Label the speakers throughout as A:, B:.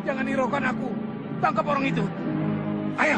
A: Jangan hiraukan aku. Tangkap orang itu. Ayo.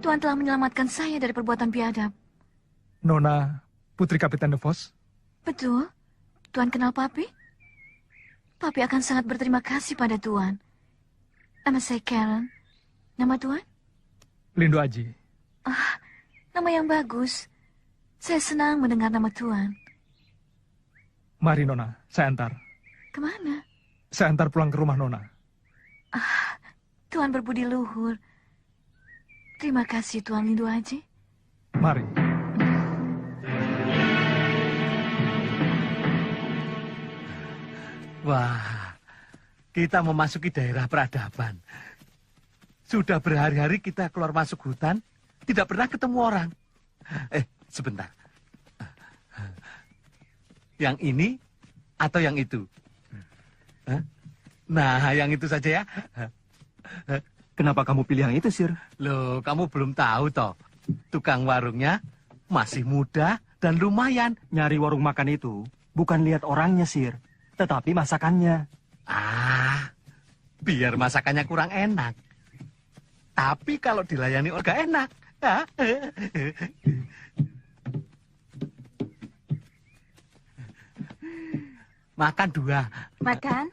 B: Tuhan telah menyelamatkan saya dari perbuatan biadab.
C: Nona, putri Kapiten De Vos?
B: Betul. Tuhan kenal Papi? Papi akan sangat berterima kasih pada Tuhan. Nama saya Karen. Nama Tuhan?
C: Lindo Aji.
B: Ah, nama yang bagus. Saya senang mendengar nama Tuhan.
C: Mari Nona, saya antar.
B: Kemana?
C: Saya antar pulang ke rumah Nona.
B: Ah, Tuhan berbudi luhur. Terima kasih Tuan Lindo Aji.
C: Mari.
D: Wah, kita memasuki daerah peradaban. Sudah berhari-hari kita keluar masuk hutan, tidak pernah ketemu orang. Sebentar. Yang ini atau yang itu? Nah, yang itu saja ya.
E: Kenapa kamu pilih yang itu, Sir?
D: Loh, kamu belum tahu toh. Tukang warungnya masih muda dan lumayan.
E: Nyari warung makan itu bukan lihat orangnya, Sir, tetapi masakannya.
D: Ah, biar masakannya kurang enak. Tapi kalau dilayani orang enak. Makan 2.
B: Makan?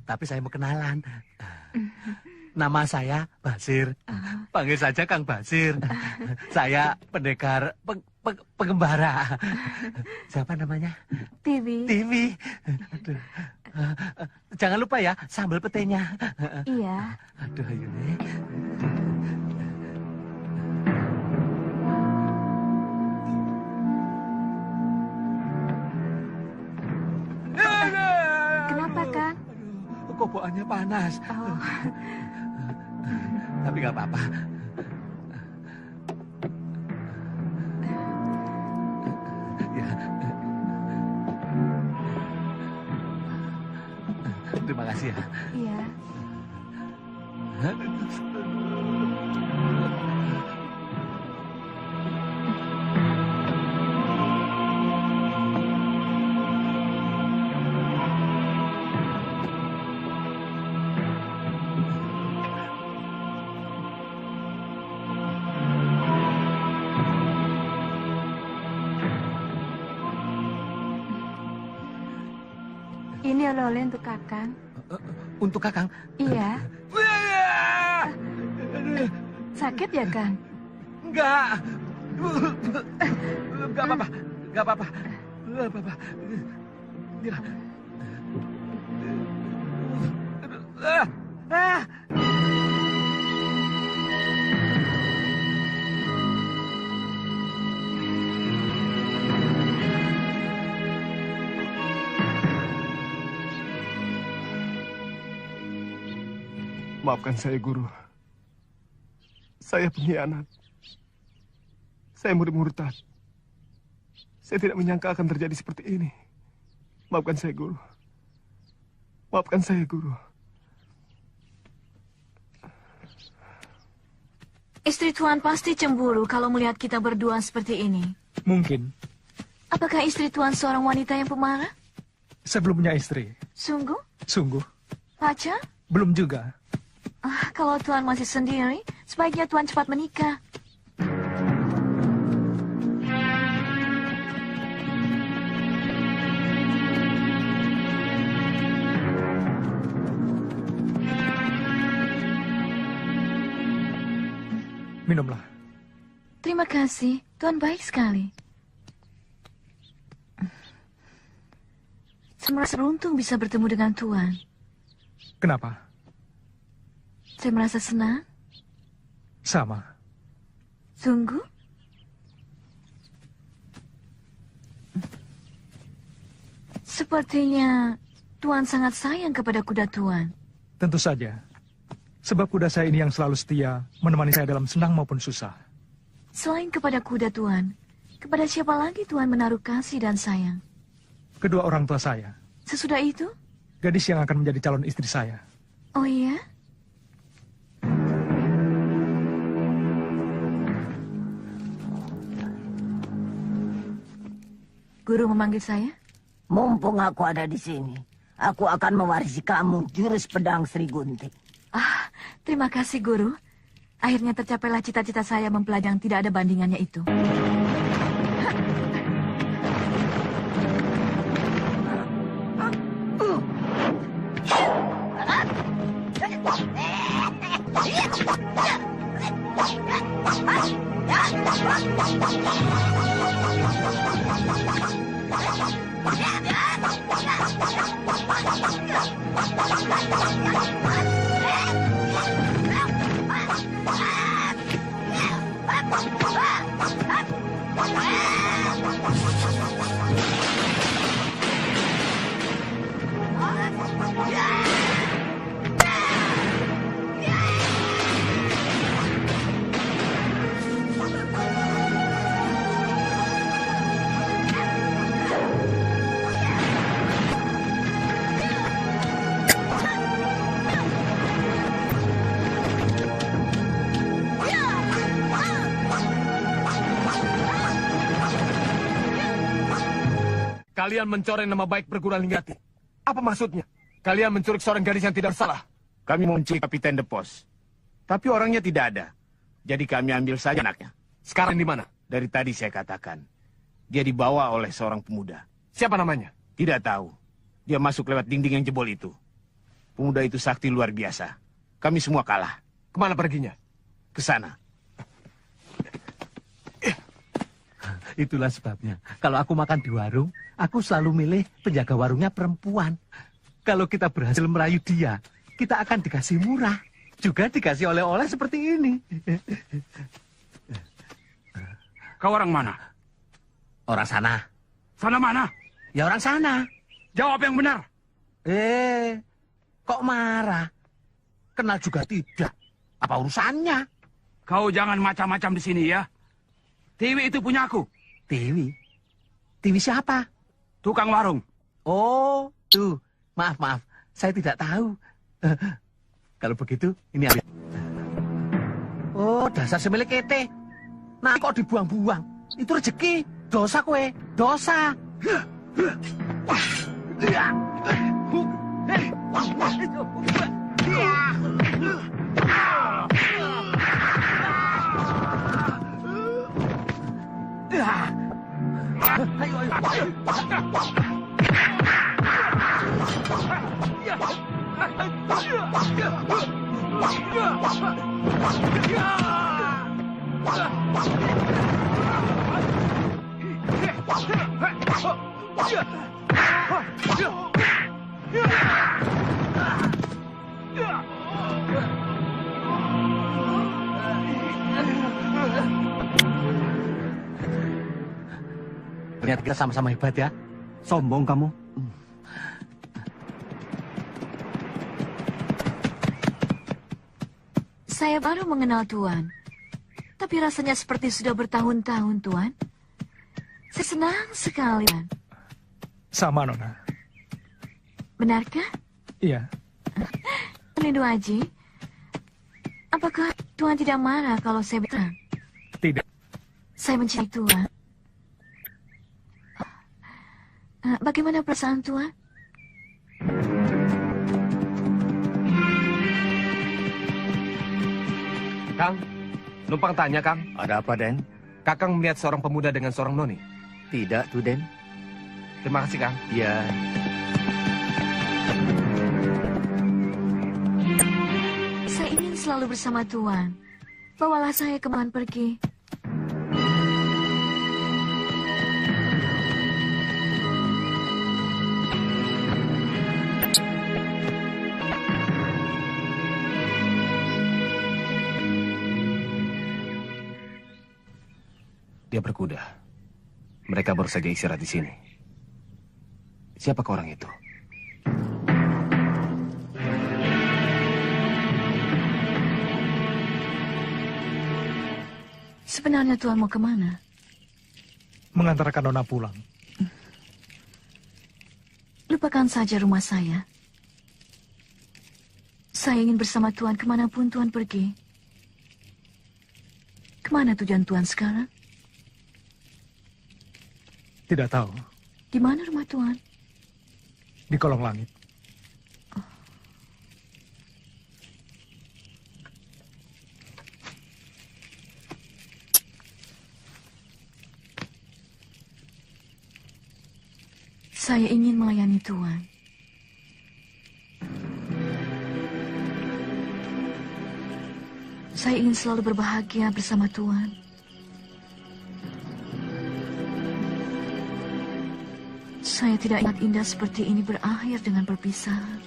D: Tapi saya mau kenalan. Nama saya Basir. Panggil saja Kang Basir. Saya pendekar pengembara. Siapa namanya?
B: Tiwi.
D: Tiwi. Aduh. Jangan lupa ya sambal petenya.
B: Iya.
D: Aduh, ayo nih.
B: Kenapa, Kang?
D: Kobokannya panas.
B: Oh.
D: Tapi nggak apa-apa. Ya. Terima kasih ya.
B: Iya. Ini oleh-oleh untuk Kakang.
D: Untuk Kakang?
B: Iya. Sakit ya, Kang?
D: Enggak. Enggak apa-apa. Enggak apa-apa. Enggak apa-apa. Ya. Ah.
F: Maafkan saya, Guru. Saya pengkhianat. Saya murid murtad. Saya tidak menyangka akan terjadi seperti ini. Maafkan saya, Guru. Maafkan saya, Guru.
B: Istri Tuan pasti cemburu kalau melihat kita berdua seperti ini.
C: Mungkin.
B: Apakah istri Tuan seorang wanita yang pemarah?
C: Saya belum punya istri.
B: Sungguh?
C: Sungguh.
B: Pacar?
C: Belum juga.
B: Kalau Tuan masih sendiri, sebaiknya Tuan cepat menikah.
C: Minumlah.
B: Terima kasih, Tuan baik sekali. Saya merasa beruntung bisa bertemu dengan Tuan.
C: Kenapa?
B: Saya merasa senang.
C: Sama.
B: Sungguh? Sepertinya Tuan sangat sayang kepada kuda Tuan.
C: Tentu saja. Sebab kuda saya ini yang selalu setia menemani saya dalam senang maupun susah.
B: Selain kepada kuda Tuan, kepada siapa lagi Tuan menaruh kasih dan sayang?
C: Kedua orang tua saya.
B: Sesudah itu?
C: Gadis yang akan menjadi calon istri saya.
B: Oh iya? Guru memanggil saya?
G: Mumpung aku ada di sini, aku akan mewarisi kamu jurus pedang Sri Gunting.
B: Terima kasih, Guru. Akhirnya tercapailah cita-cita saya mempelajari yang tidak ada bandingannya itu.
A: Kalian mencoreng nama baik perguruan Linggati.
F: Apa maksudnya?
A: Kalian menculik seorang gadis yang tidak bersalah.
H: Kami mau menculik Kapiten de Pos. Tapi orangnya tidak ada. Jadi kami ambil saja anaknya.
A: Sekarang di mana?
H: Dari tadi saya katakan. Dia dibawa oleh seorang pemuda.
A: Siapa namanya?
H: Tidak tahu. Dia masuk lewat dinding yang jebol itu. Pemuda itu sakti luar biasa. Kami semua kalah.
A: Kemana perginya?
H: Ke sana.
D: Itulah sebabnya. Kalau aku makan di warung, aku selalu milih penjaga warungnya perempuan. Kalau kita berhasil merayu dia, kita akan dikasih murah. Juga dikasih oleh-oleh seperti ini.
A: Kau orang mana?
D: Orang sana.
A: Sana mana?
D: Ya orang sana.
A: Jawab yang benar.
D: Kok marah? Kenal juga tidak. Apa urusannya?
A: Kau jangan macam-macam di sini ya. Tiwi itu punya aku.
D: Tiwi? Tiwi siapa?
A: Tukang warung.
D: Oh, tuh. Maaf. Saya tidak tahu. Kalau begitu, ini ambil. Oh, dasar semilik kete. Nah, kok dibuang-buang? Itu rezeki. Dosa kowe. Dosa.
A: Ayo.
D: Ternyata kita sama-sama hebat ya.
E: Sombong kamu.
B: Saya baru mengenal Tuan. Tapi rasanya seperti sudah bertahun-tahun, Tuan. Saya senang sekali, Tuan.
C: Sama, Nona.
B: Benarkah?
C: Iya.
B: Lindu Aji, apakah Tuan tidak marah kalau saya berterang?
C: Tidak.
B: Saya mencintai Tuan. Bagaimana perasaan Tuan?
F: Kang, numpang tanya, Kang.
D: Ada apa, Den?
F: Kakang melihat seorang pemuda dengan seorang noni.
D: Tidak, tuh, Den.
F: Terima kasih, Kang.
D: Iya.
B: Saya ingin selalu bersama Tuan. Bawalah saya kemana pergi.
F: Dia berkuda. Mereka baru saja istirahat di sini. Siapakah orang itu?
B: Sebenarnya Tuan mau kemana?
C: Mengantarkan Nona pulang.
B: Lupakan saja rumah saya. Saya ingin bersama Tuan kemanapun Tuan pergi. Kemana tujuan Tuan sekarang?
C: Tidak tahu.
B: Di mana rumah Tuan?
C: Di kolong langit.
B: Saya ingin melayani Tuan. Saya ingin selalu berbahagia bersama Tuan. Saya tidak ingat indah seperti ini berakhir dengan perpisahan.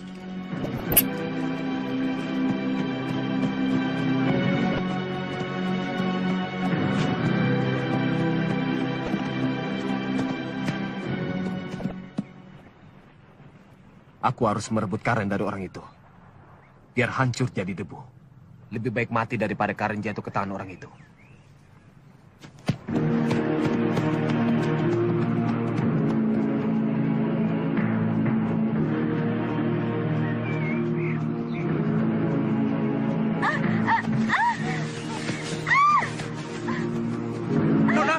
F: Aku harus merebut Karen dari orang itu. Biar hancur jadi debu. Lebih baik mati daripada Karen jatuh ke tangan orang itu.
C: Nona!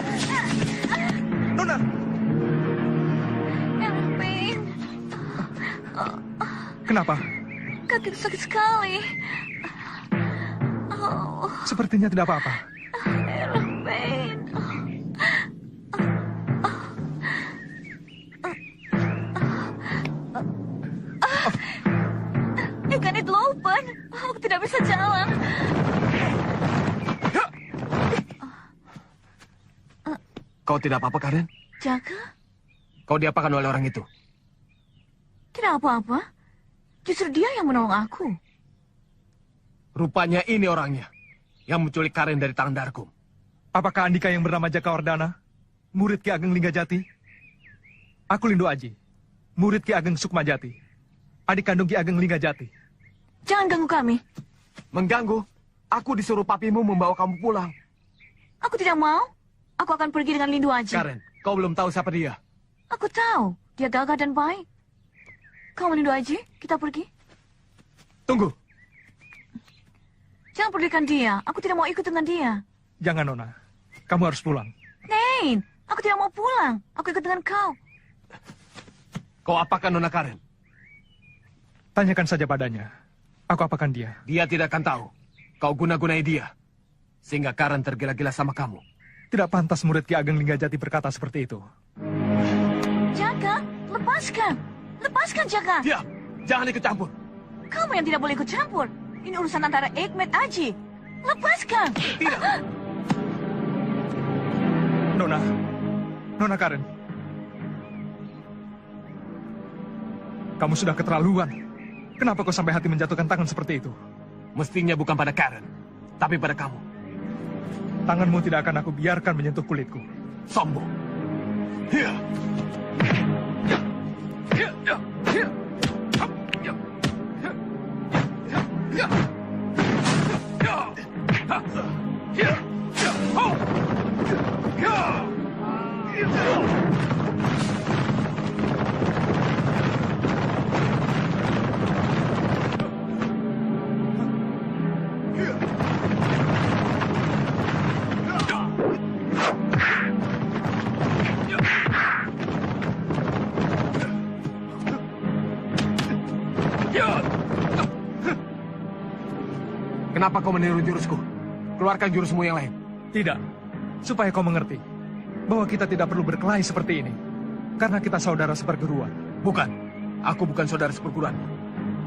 C: Nona!
B: Erwin,
C: Kenapa?
B: kaki sakit sekali. Oh,
C: Sepertinya tidak apa-apa.
B: Erwin. Ik kan niet lopen. Aku tidak bisa jalan.
F: Kau tidak apa-apa, Karen?
B: Jaga?
F: Kau diapakan oleh orang itu?
B: Tidak apa-apa. Justru dia yang menolong aku.
F: Rupanya ini orangnya. Yang menculik Karen dari tangan Darkum.
C: Apakah Andika yang bernama Jaka Wardana? Murid Ki Ageng Linggajati? Aku Lindu Aji. Murid Ki Ageng Sukmajati. Adik kandung Ki Ageng Linggajati.
B: Jangan ganggu kami.
F: Mengganggu? Aku disuruh papimu membawa kamu pulang.
B: Aku tidak mau. Aku akan pergi dengan Lindu Aji.
F: Karen, kau belum tahu siapa dia.
B: Aku tahu. Dia gagah dan baik. Kamu Lindu Aji, kita pergi.
F: Tunggu.
B: Jangan pedulikan dia. Aku tidak mau ikut dengan dia.
C: Jangan, Nona. Kamu harus pulang.
B: Nein, aku tidak mau pulang. Aku ikut dengan kau.
F: Kau apakan Nona Karen?
C: Tanyakan saja padanya. Aku apakan dia.
F: Dia tidak akan tahu. Kau guna-gunai dia. Sehingga Karen tergila-gila sama kamu.
C: Tidak pantas murid Ki Ageng Linggajati berkata seperti itu.
B: Jaka, lepaskan. Lepaskan, Jaka.
F: Diam! Jangan ikut campur.
B: Kamu yang tidak boleh ikut campur. Ini urusan antara Hikmet Aji. Lepaskan.
F: Tidak!
C: Nona Karen. Kamu sudah keterlaluan. Kenapa kau sampai hati menjatuhkan tangan seperti itu?
F: Mestinya bukan pada Karen, tapi pada kamu.
C: Tanganmu tidak akan aku biarkan menyentuh kulitku.
F: Sombong. Kenapa kau meniru jurusku? Keluarkan jurusmu yang lain.
C: Tidak, supaya kau mengerti bahwa kita tidak perlu berkelahi seperti ini. Karena kita saudara seperguruan.
F: Bukan, aku bukan saudara seperguruanmu.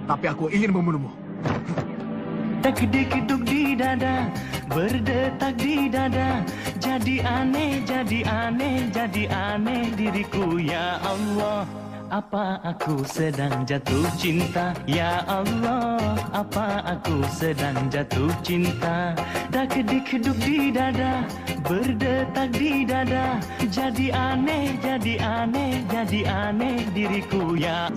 F: Tapi aku ingin membunuhmu.
I: Tak-dik-duk di dada, berdetak di dada. Jadi aneh, jadi aneh diriku ya Allah. Apa aku sedang jatuh cinta? Ya Allah, apa aku sedang jatuh cinta? Dak-dik-duk di dada, berdetak di dada. Jadi aneh, jadi aneh diriku ya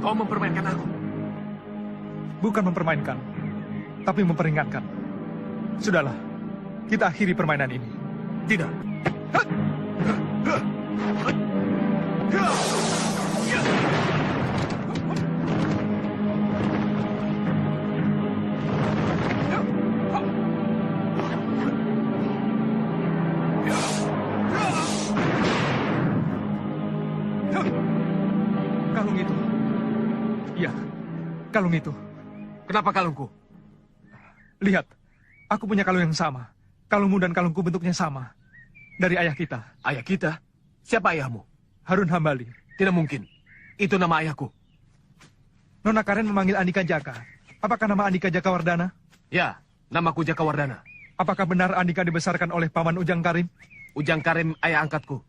F: Kau mempermainkan aku.
C: Bukan mempermainkan, tapi memperingatkan. Sudahlah, kita akhiri permainan ini.
F: Tidak.
C: Kalung itu. Iya, kalung itu.
F: Kenapa kalungku?
C: Lihat, aku punya kalung yang sama. Kalungmu dan kalungku bentuknya sama. Dari ayah kita.
F: Ayah kita? Siapa ayahmu?
C: Harun Hambali.
F: Tidak mungkin. Itu nama ayahku.
C: Nona Karen memanggil Andika Jaka. Apakah nama Andika Jaka Wardana?
F: Ya, namaku Jaka Wardana.
C: Apakah benar Andika dibesarkan oleh Paman Ujang Karim?
F: Ujang Karim ayah angkatku.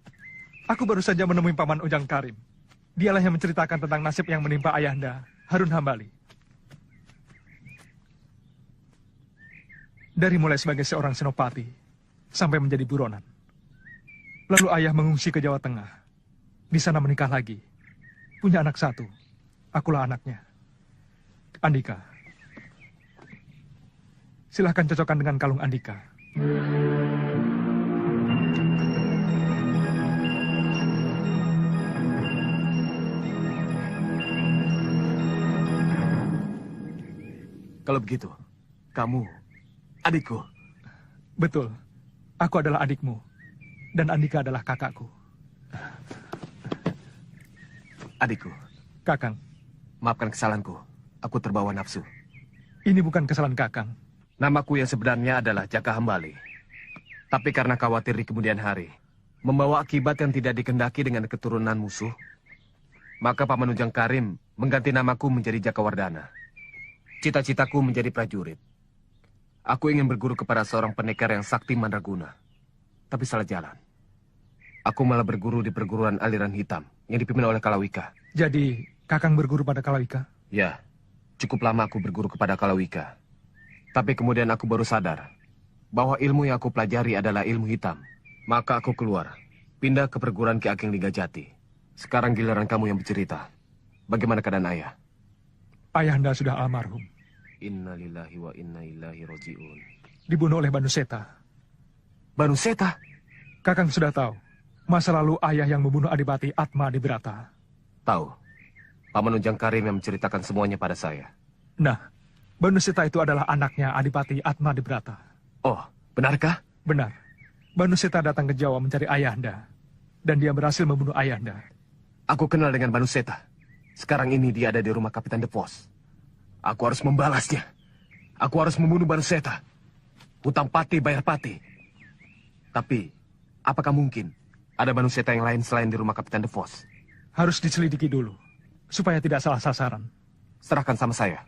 C: Aku baru saja menemui Paman Ujang Karim. Dialah yang menceritakan tentang nasib yang menimpa ayahanda, Harun Hambali. Dari mulai sebagai seorang senopati, sampai menjadi buronan. Lalu ayah mengungsi ke Jawa Tengah. Di sana menikah lagi. Punya anak satu. Akulah anaknya. Andika. Silahkan cocokkan dengan kalung Andika.
F: Kalau begitu, kamu adikku.
C: Betul. Aku adalah adikmu. Dan Andika adalah kakakku.
F: Adikku.
C: Kakang.
F: Maafkan kesalahanku. Aku terbawa nafsu.
C: Ini bukan kesalahan Kakang.
F: Namaku yang sebenarnya adalah Jaka Hambali. Tapi karena khawatir di kemudian hari, membawa akibat yang tidak dikendaki dengan keturunan musuh, maka Paman Ujang Karim mengganti namaku menjadi Jaka Wardana. Cita-citaku menjadi prajurit. Aku ingin berguru kepada seorang pendekar yang sakti mandraguna. Tapi salah jalan. Aku malah berguru di perguruan aliran hitam yang dipimpin oleh Kalawika.
C: Jadi, Kakang berguru pada Kalawika?
F: Ya, cukup lama aku berguru kepada Kalawika. Tapi kemudian aku baru sadar bahwa ilmu yang aku pelajari adalah ilmu hitam. Maka aku keluar, pindah ke perguruan Ki Ageng Linggajati. Sekarang giliran kamu yang bercerita. Bagaimana keadaan ayah?
C: Ayahanda sudah almarhum.
F: Innalillahi wa inna ilaihi roji'un.
C: Dibunuh oleh Banuseta.
F: Banuseta?
C: Kakang sudah tahu masa lalu ayah yang membunuh Adipati Atma Dibrata.
F: Tahu. Pamanunjang Karim yang menceritakan semuanya pada saya.
C: Nah, Banuseta itu adalah anaknya Adipati Atma Dibrata.
F: Oh, benarkah?
C: Benar. Banuseta datang ke Jawa mencari ayahanda. Dan dia berhasil membunuh ayahanda.
F: Aku kenal dengan Banuseta. Sekarang ini dia ada di rumah Kapitan De Vos. Aku harus membalasnya. Aku harus membunuh Banuseta. Hutang pati bayar pati. Tapi, apakah mungkin ada Banuseta yang lain selain di rumah Kapitan De Vos?
C: Harus diselidiki dulu, supaya tidak salah sasaran.
F: Serahkan sama saya.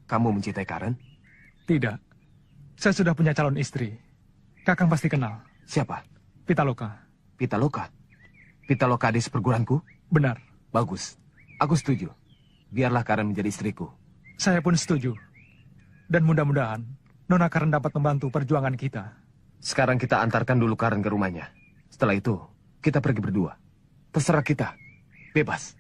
F: Kamu mencintai Karen?
C: Tidak. Saya sudah punya calon istri. Kakang pasti kenal.
F: Siapa?
C: Pitaloka.
F: Pitaloka? Pitaloka adik seperguruanku?
C: Benar.
F: Bagus. Aku setuju. Biarlah Karen menjadi istriku.
C: Saya pun setuju. Dan mudah-mudahan Nona Karen dapat membantu perjuangan kita.
F: Sekarang kita antarkan dulu Karen ke rumahnya. Setelah itu, kita pergi berdua. Terserah kita. Bebas.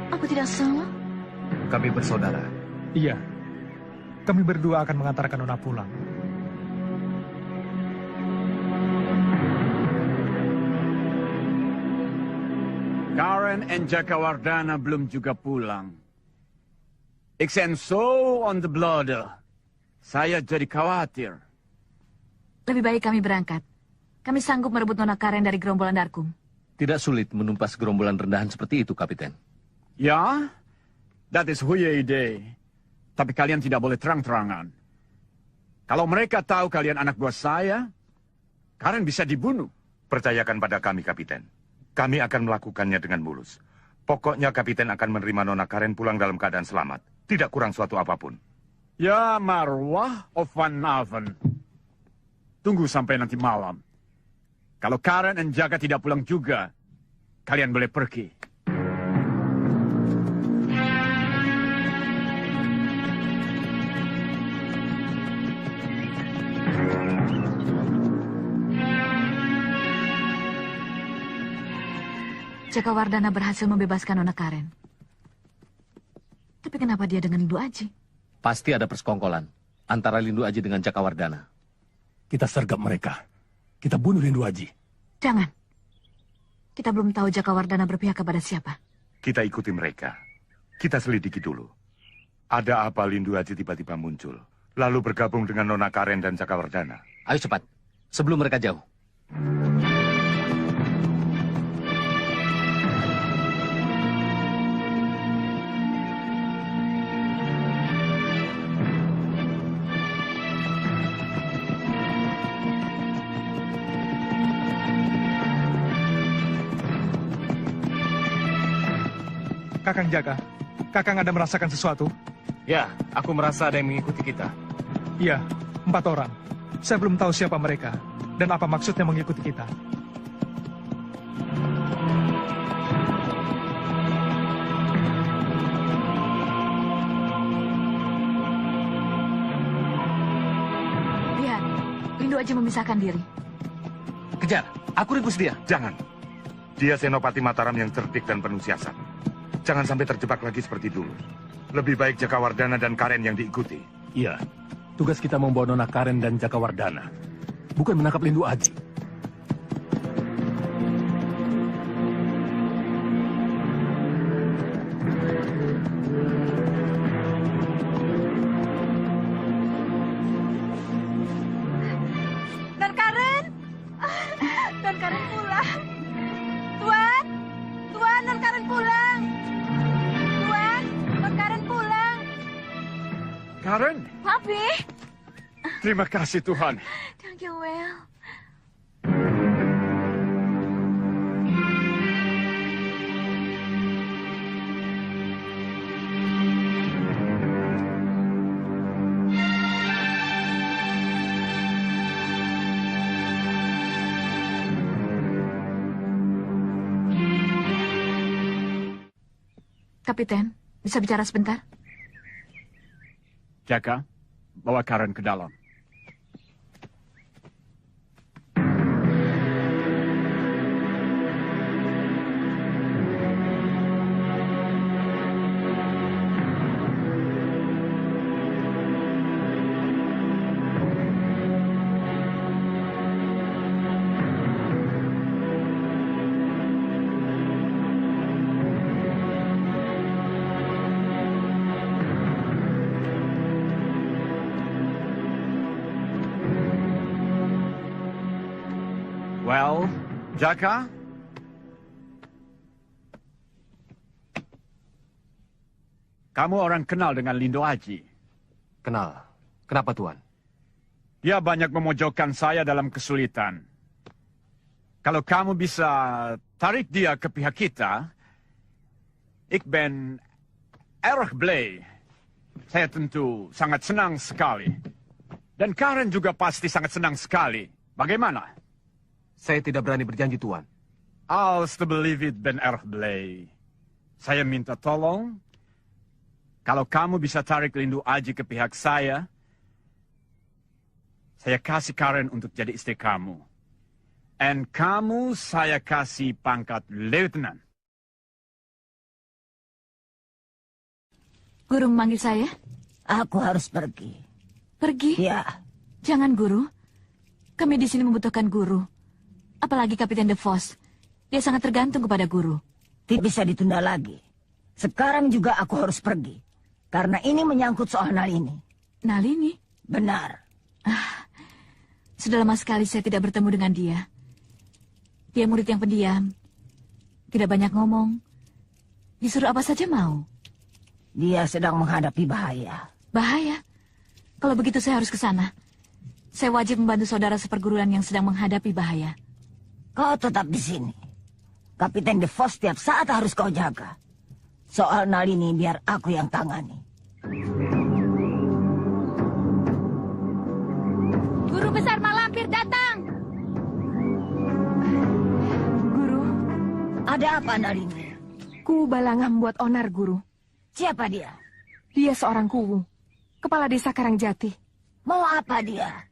B: Aku tidak salah.
F: Kami bersaudara.
C: Iya. Kami berdua akan mengantarkan Nona pulang.
A: Karen and Jakawardana belum juga pulang. Ik ben so on the blood. Saya jadi khawatir.
B: Lebih baik kami berangkat. Kami sanggup merebut Nona Karen dari gerombolan Darkum.
D: Tidak sulit menumpas gerombolan rendahan seperti itu, Kapiten.
A: Ya, that is goede idee. Tapi kalian tidak boleh terang-terangan. Kalau mereka tahu kalian anak buah saya, Karen bisa dibunuh.
J: Percayakan pada kami, Kapiten. Kami akan melakukannya dengan mulus. Pokoknya Kapiten akan menerima Nona Karen pulang dalam keadaan selamat. Tidak kurang suatu apapun.
A: Ya, marwah of Van Aven. Tunggu sampai nanti malam. Kalau Karen dan Jaka tidak pulang juga, kalian boleh pergi.
B: Jakawardana berhasil membebaskan Nona Karen. Tapi kenapa dia dengan Lindu Aji?
D: Pasti ada persekongkolan antara Lindu Aji dengan Jakawardana.
H: Kita sergap mereka. Kita bunuh Lindu Aji.
B: Jangan. Kita belum tahu Jakawardana berpihak kepada siapa.
J: Kita ikuti mereka. Kita selidiki dulu. Ada apa Lindu Aji tiba-tiba muncul, lalu bergabung dengan Nona Karen dan Jakawardana?
D: Ayo cepat, sebelum mereka jauh.
C: Kakang Jaka, Kakang ada merasakan sesuatu?
F: Ya, aku merasa ada yang mengikuti kita.
C: Iya, 4 orang. Saya belum tahu siapa mereka dan apa maksudnya mengikuti kita.
B: Lihat, Lindu Aji memisahkan diri.
D: Kejar, aku ringkus dia.
J: Jangan. Dia Senopati Mataram yang cerdik dan penuh siasat. Jangan sampai terjebak lagi seperti dulu. Lebih baik Jakawardana dan Karen yang diikuti.
H: Iya, tugas kita membawa Nona Karen dan Jakawardana. Bukan menangkap Lindu Aji.
B: Non Karen! Non Karen pulang. Tuan! Tuan, Non Karen pulang. Tuan, Non Karen pulang.
A: Karen,
B: Papi!
A: terima kasih Tuhan.
B: Thank you, Well. Kapiten, bisa bicara sebentar?
A: Jaka, bawa Karen ke dalam. Jaka? Kamu orang kenal dengan Lindo Aji?
F: Kenal. Kenapa, Tuan?
A: Dia banyak memojokkan saya dalam kesulitan. Kalau kamu bisa tarik dia ke pihak kita, ik ben erg blij. Saya tentu sangat senang sekali. Dan Karen juga pasti sangat senang sekali. Bagaimana?
F: Saya tidak berani berjanji, Tuan.
A: Alsjeblieft, ben erg blij. Saya minta tolong. Kalau kamu bisa tarik Lindo Aji ke pihak saya kasih Karen untuk jadi istri kamu. And kamu saya kasih pangkat Lieutenant.
B: Guru memanggil saya?
G: Aku harus pergi.
B: Pergi?
G: Ya.
B: Jangan, Guru. Kami di sini membutuhkan guru. Apalagi Kapiten DeVos. Dia sangat tergantung kepada guru.
G: Tidak bisa ditunda lagi. Sekarang juga aku harus pergi. Karena ini menyangkut soal Nalini.
B: Nalini?
G: Benar.
B: Sudah lama sekali saya tidak bertemu dengan dia. Dia murid yang pendiam. Tidak banyak ngomong. Disuruh apa saja mau.
G: Dia sedang menghadapi bahaya.
B: Bahaya? Kalau begitu saya harus ke sana. Saya wajib membantu saudara seperguruan yang sedang menghadapi bahaya.
G: Kau tetap di sini. Kapiten DeVos setiap saat harus kau jaga. Soal Nalini biar aku yang tangani.
B: Guru besar Malampir datang.
K: Guru,
G: ada apa Nalini?
K: Kuwu Balanga membuat onar, Guru.
G: Siapa dia?
K: Dia seorang kuwu, kepala desa Karangjati.
G: Mau apa dia?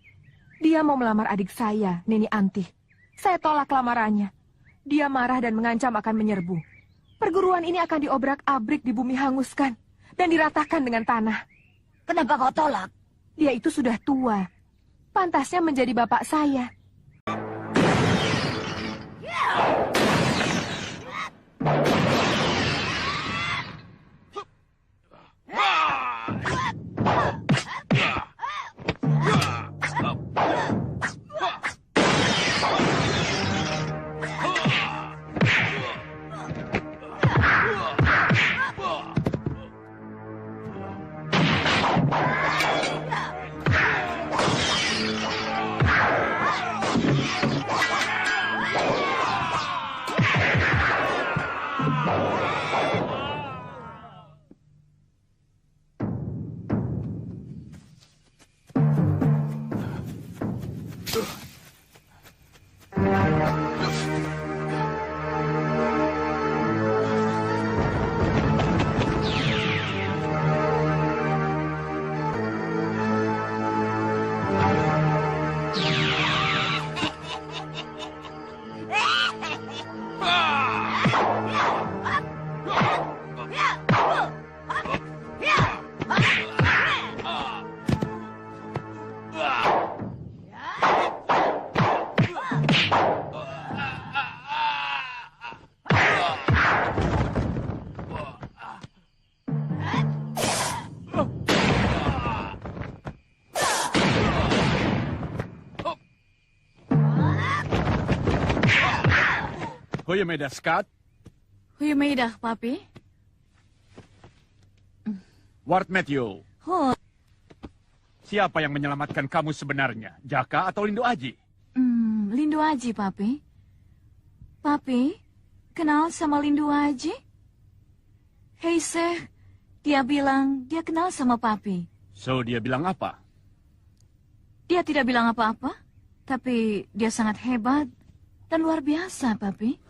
K: Dia mau melamar adik saya, Nini Antih. Saya tolak lamarannya. Dia marah dan mengancam akan menyerbu. Perguruan ini akan diobrak-abrik, di bumi hanguskan, dan diratakan dengan tanah.
G: Kenapa kau tolak?
K: Dia itu sudah tua. Pantasnya menjadi bapak saya.
A: Goedemiddag, Skat.
B: Goedemiddag, papi.
A: Wart Matthew.
B: Oh.
A: Siapa yang menyelamatkan kamu sebenarnya? Jaka atau Lindo Aji?
B: Lindo Aji, papi. Papi, kenal sama Lindo Aji? Hei, Seh. Dia bilang dia kenal sama papi.
A: So, dia bilang apa?
B: Dia tidak bilang apa-apa. Tapi dia sangat hebat dan luar biasa, papi.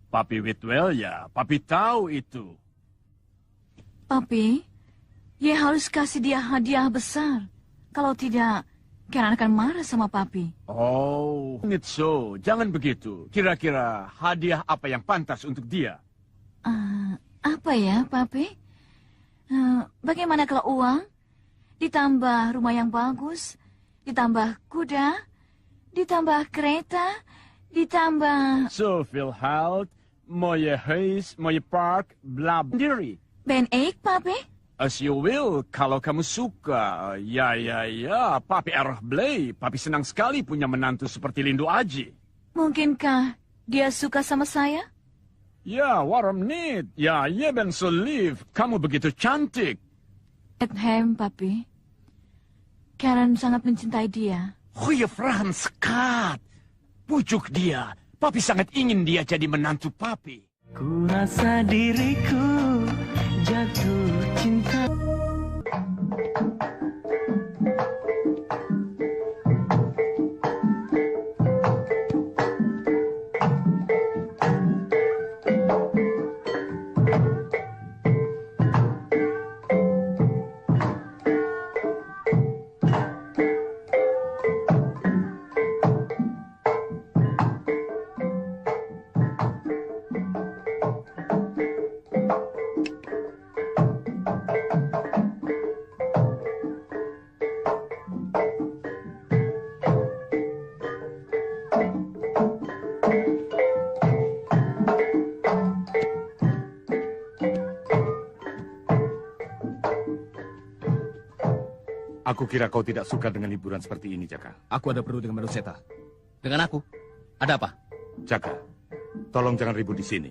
A: Papi Whitwell ya, papi tahu itu.
B: Papi, dia harus kasih dia hadiah besar. Kalau tidak, Karen akan marah sama papi.
A: Oh, so, jangan begitu. Kira-kira hadiah apa yang pantas untuk dia?
B: Apa ya, papi? Bagaimana kalau uang? Ditambah rumah yang bagus, ditambah kuda, ditambah kereta, ditambah...
A: Zoveel geld, mooie huis, mooie park, bla diri.
B: Ben ik, papi?
A: As you will, kalau kamu suka. Ya, papi erg blij. Papi senang sekali punya menantu seperti Lindo Aji.
B: Mungkinkah Dia suka sama saya?
A: Ya, warum nicht? Ya, je bent so lief. Kamu begitu cantik.
B: Edhem, Papi. Karen sangat mencintai dia.
A: Goeie vraag, skat. Pujuk dia. Papi sangat ingin dia jadi menantu papi.
I: Ku rasa diriku jatuh cinta.
J: Aku kira kau tidak suka dengan hiburan seperti ini, Jaka.
D: Aku ada perlu dengan Manuseta. Dengan aku? Ada apa?
J: Jaka, tolong jangan ribut di sini.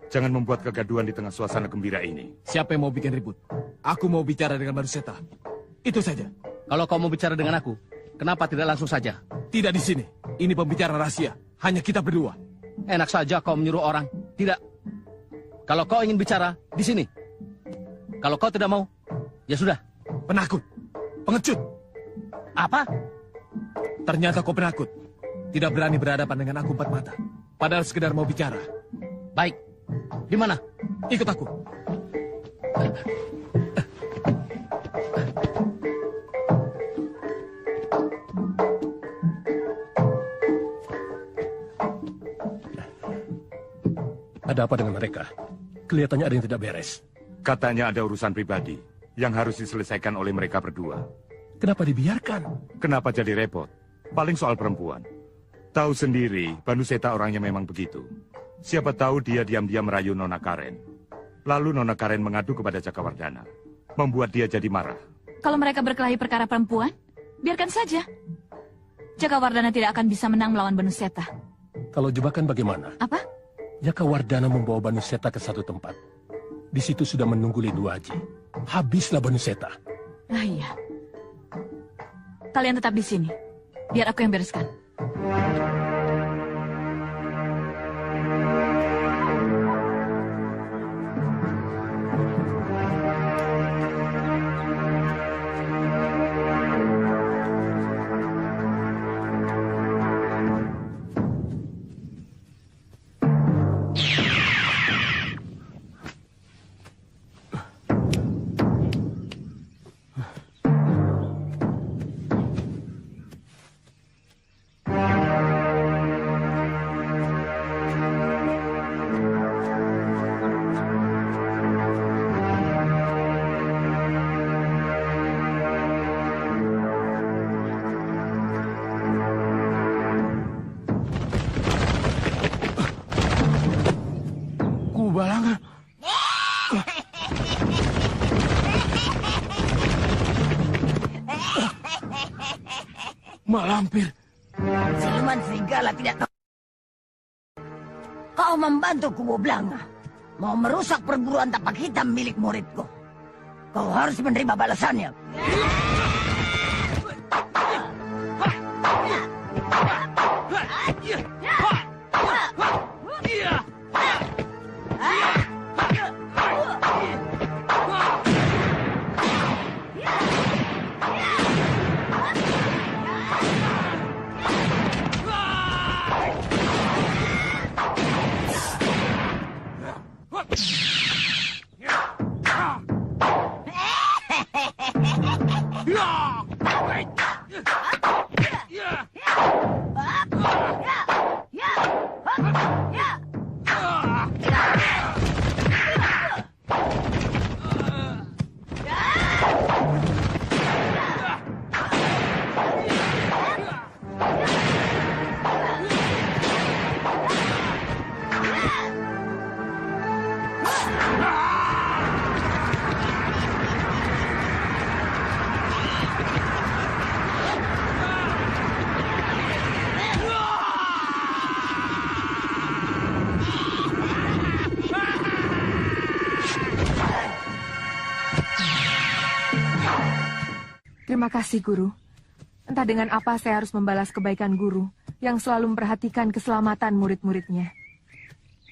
J: Jangan membuat kegaduhan di tengah suasana gembira ini.
F: Siapa yang mau bikin ribut? Aku mau bicara dengan Manuseta. Itu saja.
D: Kalau kau mau bicara dengan aku, kenapa tidak langsung saja?
F: Tidak di sini. Ini pembicaraan rahasia. Hanya kita berdua.
D: Enak saja kau menyuruh orang. Tidak. Kalau kau ingin bicara, di sini. Kalau kau tidak mau, ya sudah.
F: Penakut. Pengecut.
D: Apa?
F: Ternyata kau penakut. Tidak berani berhadapan dengan aku empat mata. Padahal sekedar mau bicara.
D: Baik. Di mana?
F: Ikut aku.
L: Ada apa dengan mereka? Kelihatannya ada yang tidak beres.
J: Katanya ada urusan pribadi yang harus diselesaikan oleh mereka berdua.
L: Kenapa dibiarkan?
J: Kenapa jadi repot? Paling soal perempuan. Tahu sendiri, Manuseta orangnya memang begitu. Siapa tahu dia diam-diam merayu Nona Karen. Lalu Nona Karen mengadu kepada Jakawardhana. Membuat dia jadi marah.
B: Kalau mereka berkelahi perkara perempuan, biarkan saja. Jakawardhana tidak akan bisa menang melawan Manuseta.
L: Kalau jebakan bagaimana?
B: Apa?
L: Jakawardhana membawa Manuseta ke satu tempat. Di situ sudah menunggu Linduaji. Habislah Manuseta.
B: Ah iya. Kalian tetap di sini. Biar aku yang bereskan.
H: Kubalanga. Malampir.
G: Siluman serigala tidak tahu. Kau membantu Kubu Belanga. Mau merusak perguruan tapak hitam milik muridku. Kau harus menerima balasannya.
K: Terima kasih, Guru. Entah dengan apa saya harus membalas kebaikan Guru yang selalu memperhatikan keselamatan murid-muridnya.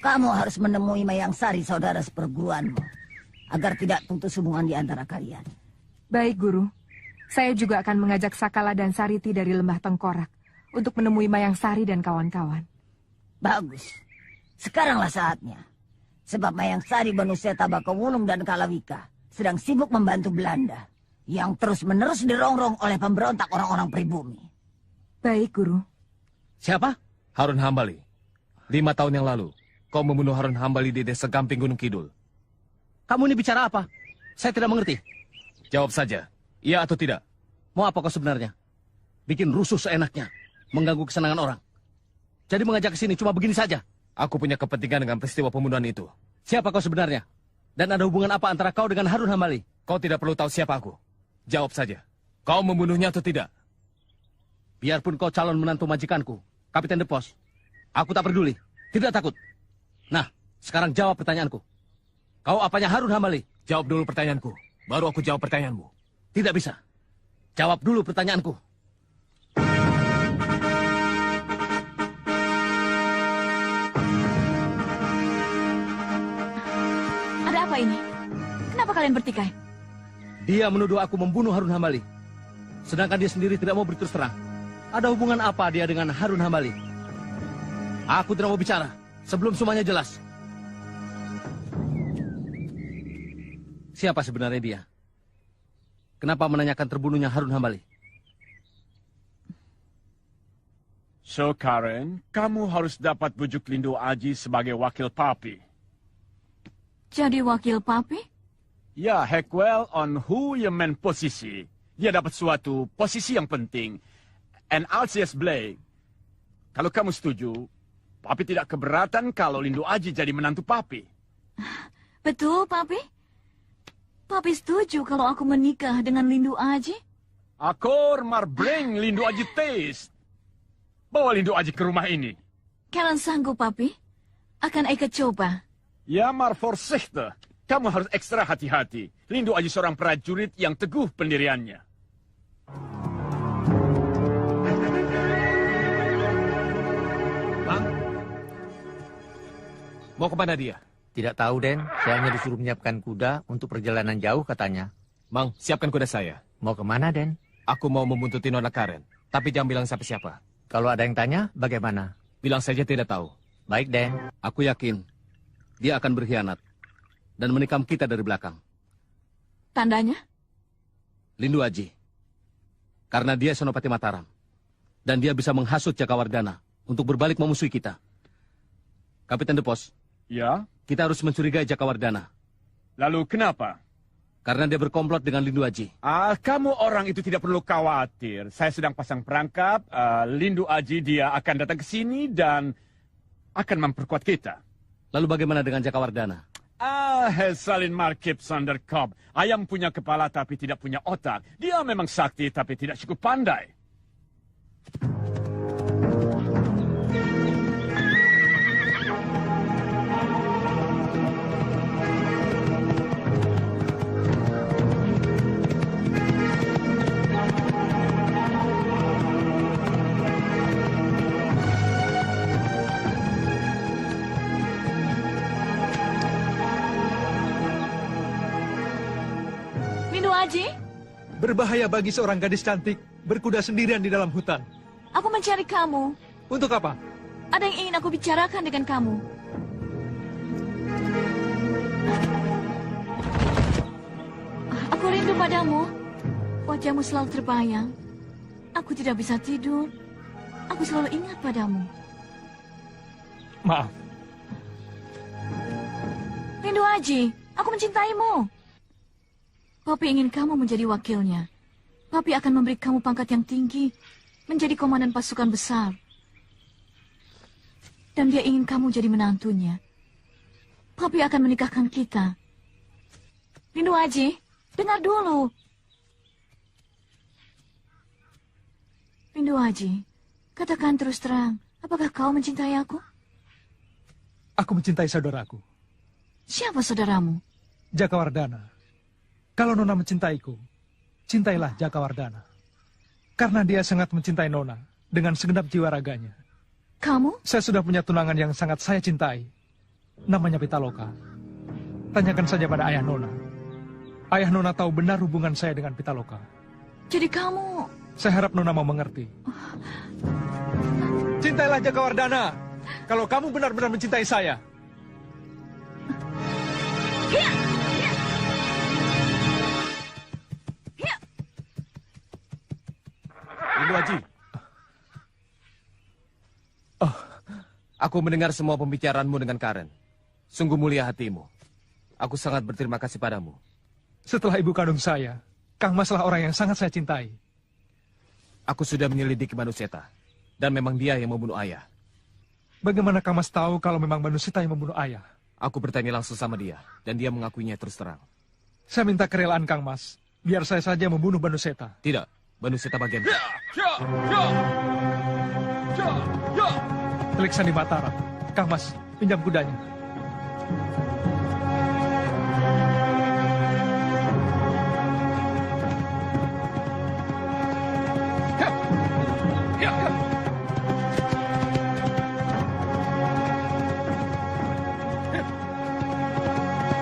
G: Kamu harus menemui Mayang Sari, saudara seperguruanmu, agar tidak putus hubungan di antara kalian.
K: Baik, Guru. Saya juga akan mengajak Sakala dan Sariti dari Lembah Tengkorak untuk menemui Mayang Sari dan kawan-kawan.
G: Bagus. Sekaranglah saatnya. Sebab Mayang Sari, Banuseta, Bakawulung, dan Kalawika sedang sibuk membantu Belanda yang terus-menerus dirongrong oleh pemberontak orang-orang pribumi.
K: Baik, Guru.
F: Siapa? Harun Hambali. 5 tahun yang lalu, kau membunuh Harun Hambali di desa Gamping Gunung Kidul.
D: Kamu ini bicara apa? Saya tidak mengerti.
F: Jawab saja, iya atau tidak?
D: Mau apa kau sebenarnya? Bikin rusuh seenaknya, mengganggu kesenangan orang. Jadi mengajak ke sini cuma begini saja?
F: Aku punya kepentingan dengan peristiwa pembunuhan itu.
D: Siapa kau sebenarnya? Dan ada hubungan apa antara kau dengan Harun Hambali?
F: Kau tidak perlu tahu siapa aku. Jawab saja, kau membunuhnya atau tidak?
D: Biarpun kau calon menantu majikanku, Kapiten De Pos, aku tak peduli, tidak takut. Nah, sekarang jawab pertanyaanku. Kau apanya Harun Hambali?
F: Jawab dulu pertanyaanku, baru aku jawab pertanyaanmu.
D: Tidak bisa. Jawab dulu pertanyaanku.
B: Ada apa ini? Kenapa kalian bertikai?
D: Dia menuduh aku membunuh Harun Hambali. Sedangkan dia sendiri tidak mau berterus terang. Ada hubungan apa dia dengan Harun Hambali? Aku tidak mau bicara sebelum semuanya jelas. Siapa sebenarnya dia? Kenapa menanyakan terbunuhnya Harun Hambali?
A: So, Karen, kamu harus dapat bujuk Lindu Aji sebagai wakil papi.
B: Jadi wakil papi?
A: Ya, Hackwell on who you main posisi. Dia dapat suatu posisi yang penting. And Alcius Blake, kalau kamu setuju, papi tidak keberatan kalau Lindu Aji jadi menantu papi.
B: Betul, papi? Papi setuju kalau aku menikah dengan Lindu Aji?
A: Akor marbring Lindu Aji taste. Bawa Lindu Aji ke rumah ini.
B: Kalian sanggup, papi? Akan Eka coba.
A: Ya, mar voorzichtig. Kamu harus ekstra hati-hati. Lindu Aji seorang prajurit yang teguh pendiriannya.
F: Bang, mau kemana dia?
M: Tidak tahu, Den. Saya hanya disuruh menyiapkan kuda untuk perjalanan jauh katanya.
F: Mang, siapkan kuda saya.
M: Mau kemana, Den?
F: Aku mau membuntuti Nona Karen. Tapi jangan bilang siapa-siapa.
M: Kalau ada yang tanya, bagaimana?
F: Bilang saja tidak tahu.
M: Baik, Den.
D: Aku yakin dia akan berkhianat dan menikam kita dari belakang.
B: Tandanya?
D: Lindu Aji. Karena dia Senopati Mataram. Dan dia bisa menghasut Jakawardhana untuk berbalik memusuhi kita. Kapiten De Pos.
A: Ya?
D: Kita harus mencurigai Jakawardhana.
A: Lalu kenapa?
D: Karena dia berkomplot dengan Lindu Aji.
A: Kamu orang itu tidak perlu khawatir. Saya sedang pasang perangkap. Lindu Aji dia akan datang ke sini dan akan memperkuat kita.
D: Lalu bagaimana dengan Jakawardhana?
A: Salin Markip Sanderkop. Ayam punya kepala tapi tidak punya otak. Dia memang sakti tapi tidak cukup pandai.
B: Aji?
C: Berbahaya bagi seorang gadis cantik berkuda sendirian di dalam hutan.
B: Aku mencari kamu.
C: Untuk apa?
B: Ada yang ingin aku bicarakan dengan kamu. Aku rindu padamu. Wajahmu selalu terbayang. Aku tidak bisa tidur. Aku selalu ingat padamu.
C: Maaf.
B: Lindu Aji, aku mencintaimu. Papi ingin kamu menjadi wakilnya. Papi akan memberi kamu pangkat yang tinggi, menjadi komandan pasukan besar. Dan dia ingin kamu jadi menantunya. Papi akan menikahkan kita. Lindu Aji, dengar dulu. Lindu Aji, katakan terus terang, apakah kau mencintai aku?
C: Aku mencintai saudaraku.
B: Siapa saudaramu?
C: Jakawardhana. Kalau Nona mencintaiku, cintailah Jakawardhana. Karena dia sangat mencintai Nona dengan segenap jiwa raganya.
B: Kamu?
C: Saya sudah punya tunangan yang sangat saya cintai. Namanya Pitaloka. Tanyakan saja pada ayah Nona. Ayah Nona tahu benar hubungan saya dengan Pitaloka.
B: Jadi kamu...
C: Saya harap Nona mau mengerti. Cintailah Jakawardhana. Kalau kamu benar-benar mencintai saya.
F: Lindu Aji. Aku mendengar semua pembicaraanmu dengan Karen. Sungguh mulia hatimu. Aku sangat berterima kasih padamu.
C: Setelah ibu kandung saya, Kang Mas lah orang yang sangat saya cintai.
F: Aku sudah menyelidiki Manuseta. Dan memang dia yang membunuh ayah.
C: Bagaimana Kang Mas tahu kalau memang Manuseta yang membunuh ayah?
F: Aku bertanya langsung sama dia. Dan dia mengakuinya terus terang.
C: Saya minta kerelaan Kang Mas. Biar saya saja membunuh Manuseta.
F: Tidak. Manuseta bagian.
C: Telik Sandi Mataram. Kang Mas, pinjam kudanya.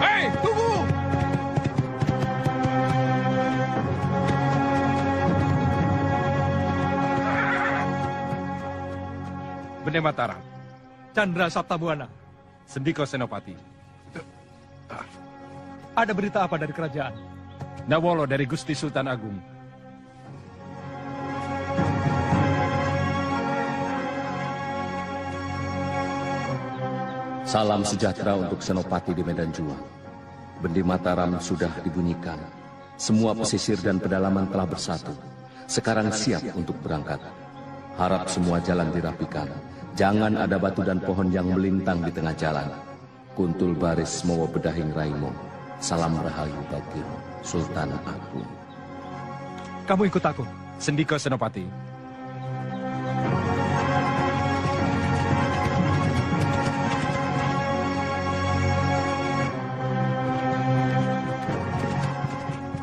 L: Hei, tunggu!
C: Bene Mataram. Chandra Sabtabuana.
N: Sendiko Senopati.
C: Ada berita apa dari kerajaan?
N: Nawolo dari Gusti Sultan Agung.
O: Salam sejahtera untuk Senopati di medan juang. Bendi Mataram sudah dibunyikan. Semua pesisir dan pedalaman telah bersatu. Sekarang siap untuk berangkat. Harap semua jalan dirapikan. Jangan ada batu dan pohon yang melintang di tengah jalan. Kuntul baris mawa bedahing raimo. Salam rahayu bagi Sultan Agung.
C: Kamu ikut aku.
N: Sendiko Senopati.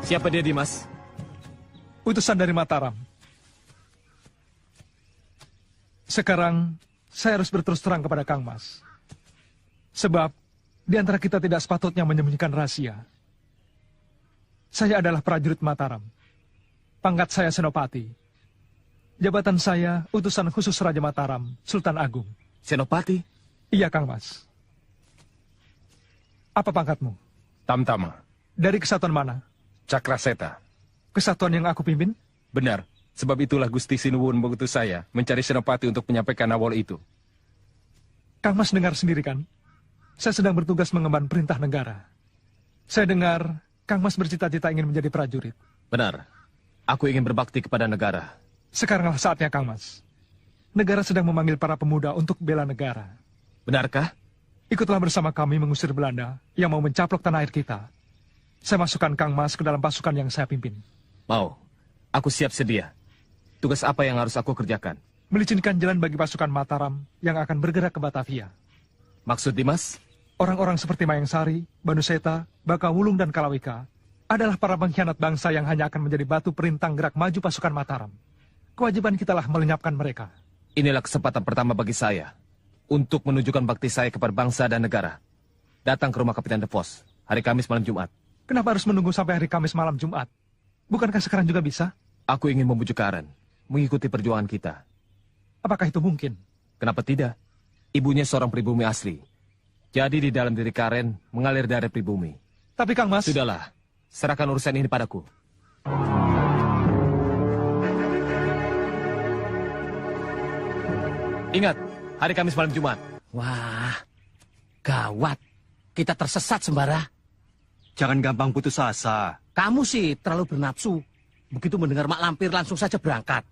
F: Siapa dia, Dimas?
C: Utusan dari Mataram. Sekarang, saya harus berterus terang kepada Kang Mas. Sebab, di antara kita tidak sepatutnya menyembunyikan rahasia. Saya adalah prajurit Mataram. Pangkat saya Senopati. Jabatan saya, utusan khusus Raja Mataram, Sultan Agung.
F: Senopati?
C: Iya, Kang Mas. Apa pangkatmu?
N: Tamtama.
C: Dari kesatuan mana?
N: Cakraseta.
C: Kesatuan yang aku pimpin?
N: Benar, sebab itulah Gusti Sinuwun mengutus saya mencari Senopati untuk menyampaikan awal itu.
C: Kang Mas dengar sendiri kan? Saya sedang bertugas mengemban perintah negara. Saya dengar Kang Mas bercita-cita ingin menjadi prajurit.
F: Benar. Aku ingin berbakti kepada negara.
C: Sekaranglah saatnya, Kang Mas. Negara sedang memanggil para pemuda untuk bela negara.
F: Benarkah?
C: Ikutlah bersama kami mengusir Belanda yang mau mencaplok tanah air kita. Saya masukkan Kang Mas ke dalam pasukan yang saya pimpin.
F: Mau. Aku siap sedia. Tugas apa yang harus aku kerjakan?
C: Melicinkan jalan bagi pasukan Mataram yang akan bergerak ke Batavia.
F: Maksud Dimas?
C: Orang-orang seperti Mayang Sari, Banuseta, Bakawulung, dan Kalawika adalah para pengkhianat bangsa yang hanya akan menjadi batu perintang gerak maju pasukan Mataram. Kewajiban kitalah melenyapkan mereka.
F: Inilah kesempatan pertama bagi saya untuk menunjukkan bakti saya kepada bangsa dan negara. Datang ke rumah Kapitan De Vos hari Kamis malam Jumat.
C: Kenapa harus menunggu sampai hari Kamis malam Jumat? Bukankah sekarang juga bisa?
F: Aku ingin membujuk Karen, mengikuti perjuangan kita.
C: Apakah itu mungkin?
F: Kenapa tidak? Ibunya seorang pribumi asli. Jadi di dalam diri Karen mengalir darah pribumi.
C: Tapi Kang Mas...
F: Sudahlah, serahkan urusan ini padaku. Ingat, hari Kamis malam Jumat.
D: Wah, gawat. Kita tersesat, Sembara.
E: Jangan gampang putus asa.
D: Kamu sih terlalu bernafsu. Begitu mendengar Mak Lampir langsung saja berangkat.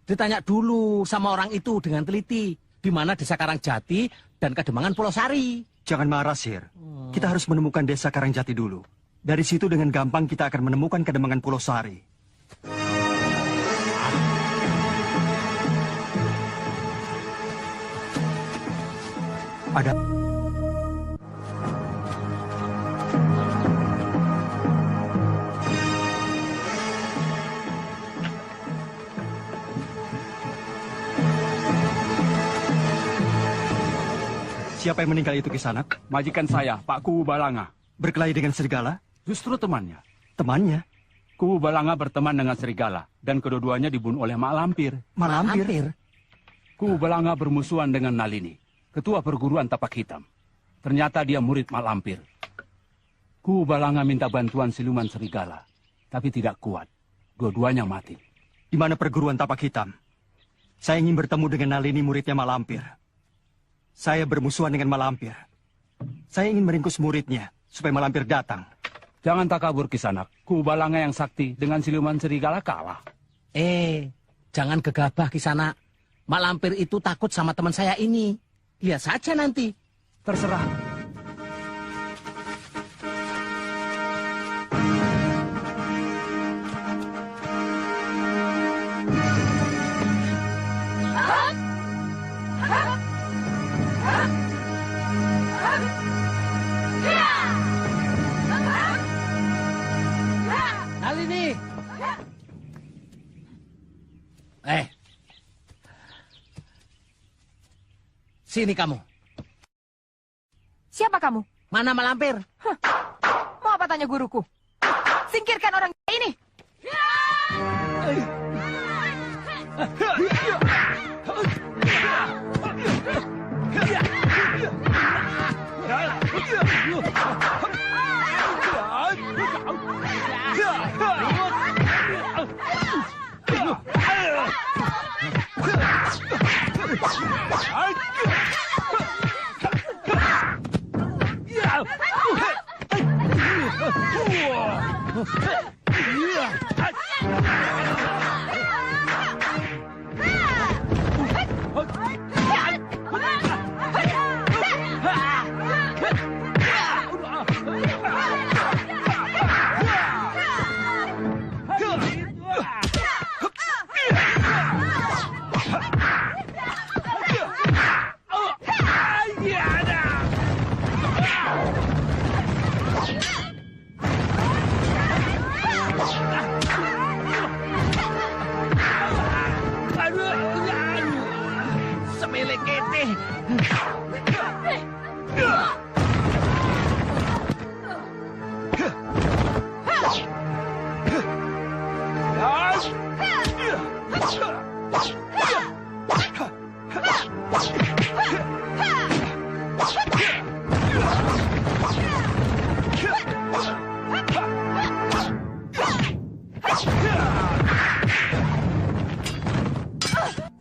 D: Ditanya dulu sama orang itu dengan teliti. Di mana desa Karangjati dan Kademangan Pulau Sari.
E: Jangan marah, Sir. Kita harus menemukan desa Karangjati dulu. Dari situ dengan gampang kita akan menemukan Kademangan Pulau Sari. Ada... Siapa yang meninggal itu, Kisanak?
P: Majikan saya, Pak Kuwu Balanga.
E: Berkelahi dengan serigala?
P: Justru temannya.
E: Temannya?
P: Kuwu Balanga berteman dengan serigala, dan kedua-duanya dibunuh oleh Mak Lampir.
E: Mak Lampir?
P: Kuwu Balanga bermusuhan dengan Nalini, ketua perguruan tapak hitam. Ternyata dia murid Mak Lampir. Kuwu Balanga minta bantuan siluman serigala, tapi tidak kuat. Dua-duanya mati.
E: Di mana perguruan tapak hitam? Saya ingin bertemu dengan Nalini, muridnya Mak Lampir. Saya bermusuhan dengan Mak Lampir. Saya ingin meringkus muridnya, supaya Mak Lampir datang.
P: Jangan takabur, Kisanak. Kuwu Balanga yang sakti dengan siluman serigala kalah.
D: Jangan gegabah, Kisanak. Mak Lampir itu takut sama teman saya ini. Lihat saja nanti.
P: Terserah.
D: Nalini! Sini kamu.
K: Siapa kamu?
D: Mana Mak Lampir?
K: Mau apa tanya guruku? Singkirkan orang ini!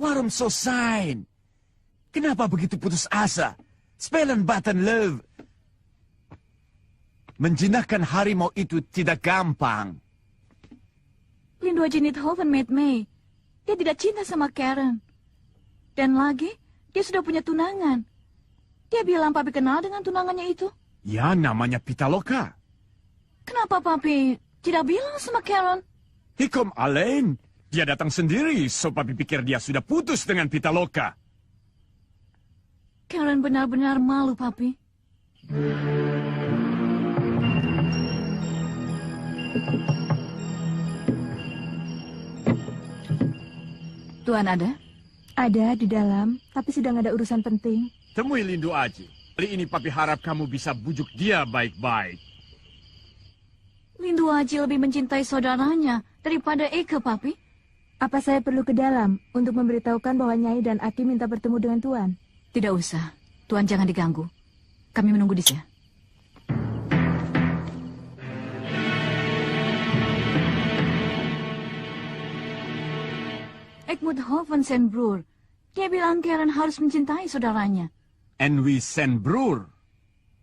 A: Warm Sosain. Kenapa begitu putus asa? Spelen Button Love. Menjinakkan harimau itu tidak gampang.
B: Lindua Jinithoven made May. Dia tidak cinta sama Karen. Dan lagi, dia sudah punya tunangan. Dia bilang Papi kenal dengan tunangannya itu.
A: Ya, namanya Pitaloka.
B: Kenapa Papi tidak bilang sama Karen?
A: Hikom Alain. Dia datang sendiri, so Papi pikir dia sudah putus dengan Pitaloka.
B: Karen benar-benar malu, Papi. Tuan ada?
K: Ada di dalam, tapi sedang ada urusan penting.
A: Temui Lindu Aji. Kali ini Papi harap kamu bisa bujuk dia baik-baik.
B: Lindu Aji lebih mencintai saudaranya daripada Eke, Papi.
K: Apa saya perlu ke dalam untuk memberitahukan bahwa Nyai dan Aki minta bertemu dengan Tuan?
B: Tidak usah. Tuan jangan diganggu. Kami menunggu di sini. Egmont Hoven Senbrur. Dia bilang Karen harus mencintai saudaranya.
A: Enwi Senbrur.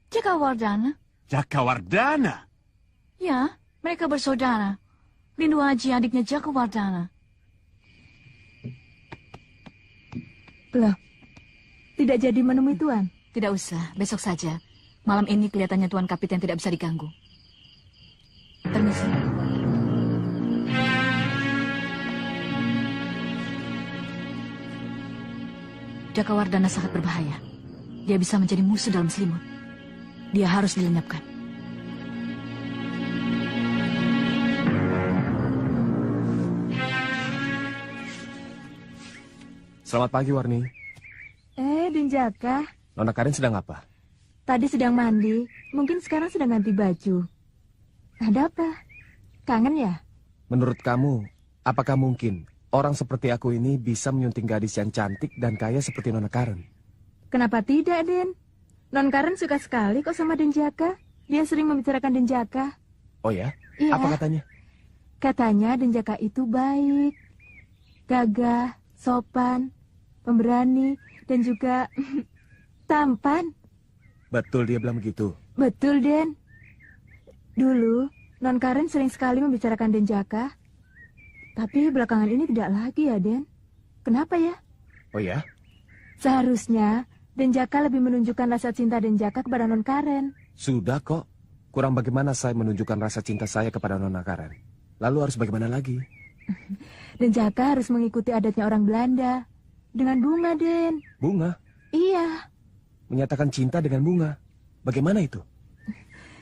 B: Jakawardana.
A: Jakawardana?
B: Ya, mereka bersaudara. Lindu Aji adiknya Jakawardana.
K: Loh, tidak jadi menemui Tuan?
B: Tidak usah, besok saja. Malam ini kelihatannya Tuan Kapiten tidak bisa diganggu. Permisi. Jakawardana sangat berbahaya. Dia bisa menjadi musuh dalam selimut. Dia harus dilenyapkan.
F: Selamat pagi, Warni.
K: Dinjaka.
F: Nona Karen sedang apa?
K: Tadi sedang mandi, mungkin sekarang sedang ganti baju. Ada apa? Kangen ya?
F: Menurut kamu, apakah mungkin orang seperti aku ini bisa menyunting gadis yang cantik dan kaya seperti Nona Karen?
K: Kenapa tidak, Den? Non Karen suka sekali kok sama Denjaka. Dia sering membicarakan Denjaka.
F: Oh ya?
K: Iya.
F: Apa katanya?
K: Katanya Denjaka itu baik, gagah, sopan, pemberani, dan juga tampan.
F: Betul dia bilang begitu.
K: Betul, Den. Dulu, Non Karen sering sekali membicarakan Denjaka. Tapi belakangan ini tidak lagi ya, Den. Kenapa ya?
F: Oh ya?
K: Seharusnya Denjaka lebih menunjukkan rasa cinta Denjaka kepada Non Karen.
F: Sudah kok. Kurang bagaimana saya menunjukkan rasa cinta saya kepada Nona Karen? Lalu harus bagaimana lagi?
K: Denjaka harus mengikuti adatnya orang Belanda. Dengan bunga, Den.
F: Bunga?
K: Iya.
F: Menyatakan cinta dengan bunga. Bagaimana itu?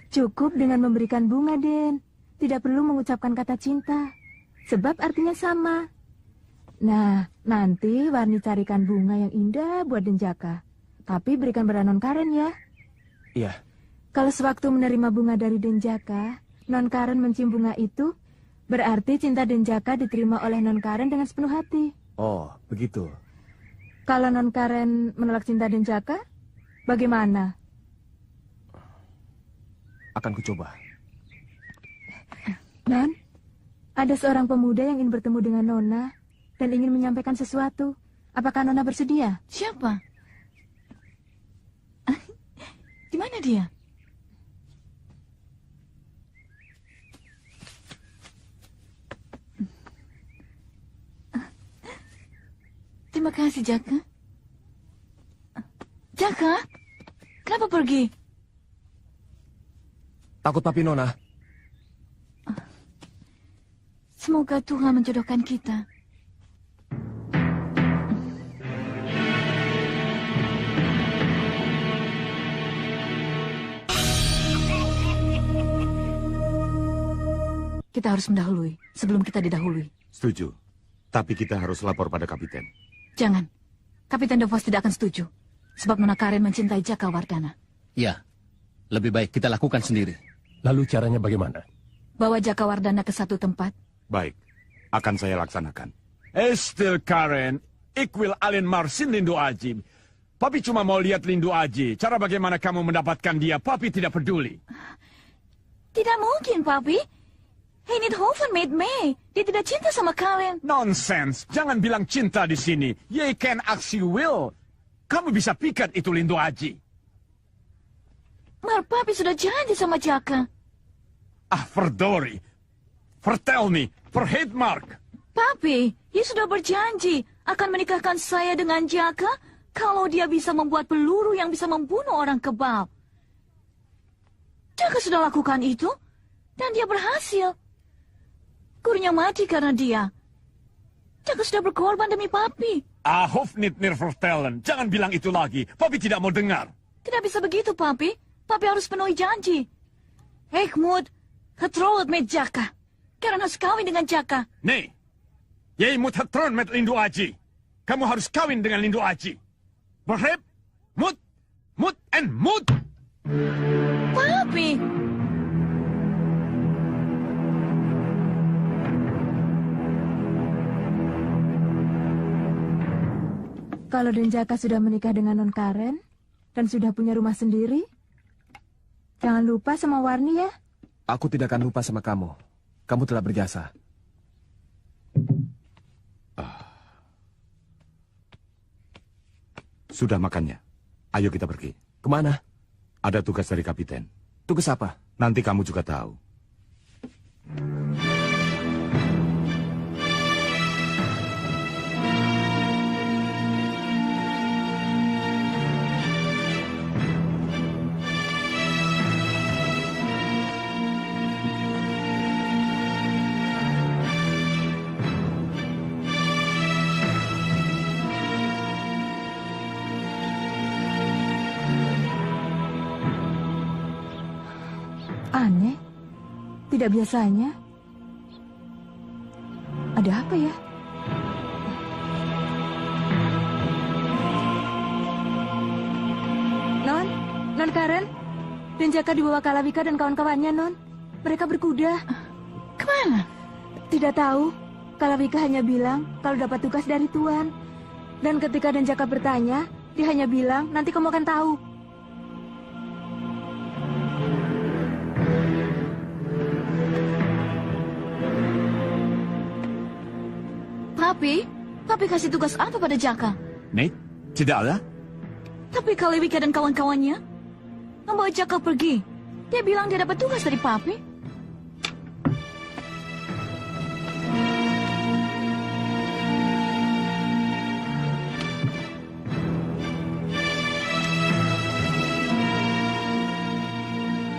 K: Cukup dengan memberikan bunga, Den. Tidak perlu mengucapkan kata cinta. Sebab artinya sama. Nah, nanti Warni carikan bunga yang indah buat Denjaka. Tapi berikan pada Non Karen ya.
F: Iya.
K: Kalau sewaktu menerima bunga dari Denjaka, Non Karen mencium bunga itu, berarti cinta Denjaka diterima oleh Non Karen dengan sepenuh hati.
F: Oh, begitu.
K: Kalau Non Karen menolak cinta Denjaka, bagaimana?
F: Akan kucoba.
K: Non, ada seorang pemuda yang ingin bertemu dengan Nona dan ingin menyampaikan sesuatu. Apakah Nona bersedia?
B: Siapa? Di mana dia? Terima kasih, Jaka. Jaka, kenapa pergi?
F: Takut papi Nona.
B: Semoga Tuhan menjodohkan kita. Kita harus mendahului sebelum kita didahului.
J: Setuju. Tapi kita harus lapor pada kapiten.
B: Jangan. Kapiten Devos tidak akan setuju. Sebab Nona Karen mencintai Jaka Wardana.
O: Ya, lebih baik kita lakukan sendiri.
L: Lalu caranya bagaimana?
B: Bawa Jaka Wardana ke satu tempat.
J: Baik, akan saya laksanakan.
A: Stil Karen, ik wil alleen maar zien Lindu Aji. Papi cuma mau lihat Lindu Aji. Cara bagaimana kamu mendapatkan dia, papi tidak peduli.
B: Tidak mungkin, Papi. Hij niet hoeven met mij. Dia tidak cinta sama kalian.
A: Nonsens, jangan bilang cinta di sini. Je kan aksi will. Kamu bisa pikat itu Lindu Aji.
B: Maar Papi sudah janji sama Jaka.
A: Ah, verdorie. Vertel me, vergeet Mark.
B: Papi, dia sudah berjanji akan menikahkan saya dengan Jaka kalau dia bisa membuat peluru yang bisa membunuh orang kebal. Jaka sudah lakukan itu, dan dia berhasil. Gurunya mati karena dia. Jaka sudah berkorban demi Papi.
A: Ah, hoef niet meer vertellen. Jangan bilang itu lagi. Papi tidak mau dengar.
B: Tidak bisa begitu, Papi. Papi harus penuhi janji. Ik moet getrouwd met Jaka. Karen harus kawin dengan Jaka.
A: Nee. Jij moet getrouwd met Lindu Aji. Kamu harus kawin dengan Lindu Aji. Begrijp? Moet, en moet.
B: Papi!
K: Kalau Denjaka sudah menikah dengan Non Karen dan sudah punya rumah sendiri, jangan lupa sama Warni ya.
F: Aku tidak akan lupa sama kamu. Kamu telah berjasa.
J: Sudah makannya. Ayo kita pergi.
F: Kemana?
J: Ada tugas dari kapiten.
F: Tugas apa?
J: Nanti kamu juga tahu.
K: Aneh, tidak biasanya. Ada apa ya? Non Karen? Dan Jaka dibawa Kalawika dan kawan-kawannya, Non. Mereka berkuda.
B: Kemana?
K: Tidak tahu. Kalawika hanya bilang kalau dapat tugas dari Tuan. Dan ketika Denjaka bertanya, dia hanya bilang, nanti kamu akan tahu.
B: Papi kasih tugas apa pada Jaka?
A: Nate, tidaklah.
B: Tapi Kalawika dan kawan-kawannya membawa Jaka pergi. Dia bilang dia dapat tugas dari Papi.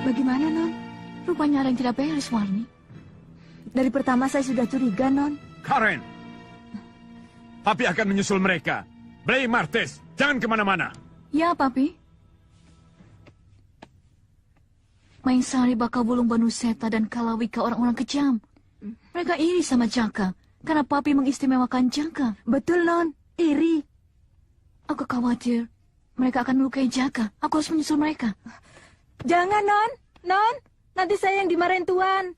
K: Bagaimana, Non?
B: Rupanya ada yang tidak beres, Warni.
K: Dari pertama saya sudah curiga, Non.
A: Karen! Papi akan menyusul mereka. Blay Martes, jangan kemana-mana.
B: Ya, Papi. Mainsari bakal bulung Banuseta dan Kalawika orang-orang kejam. Mereka iri sama Jaka, karena Papi mengistimewakan Jaka.
K: Betul, Non. Iri.
B: Aku khawatir mereka akan melukai Jaka. Aku harus menyusul mereka.
K: Jangan, Non. Non, nanti saya yang dimarahin Tuan.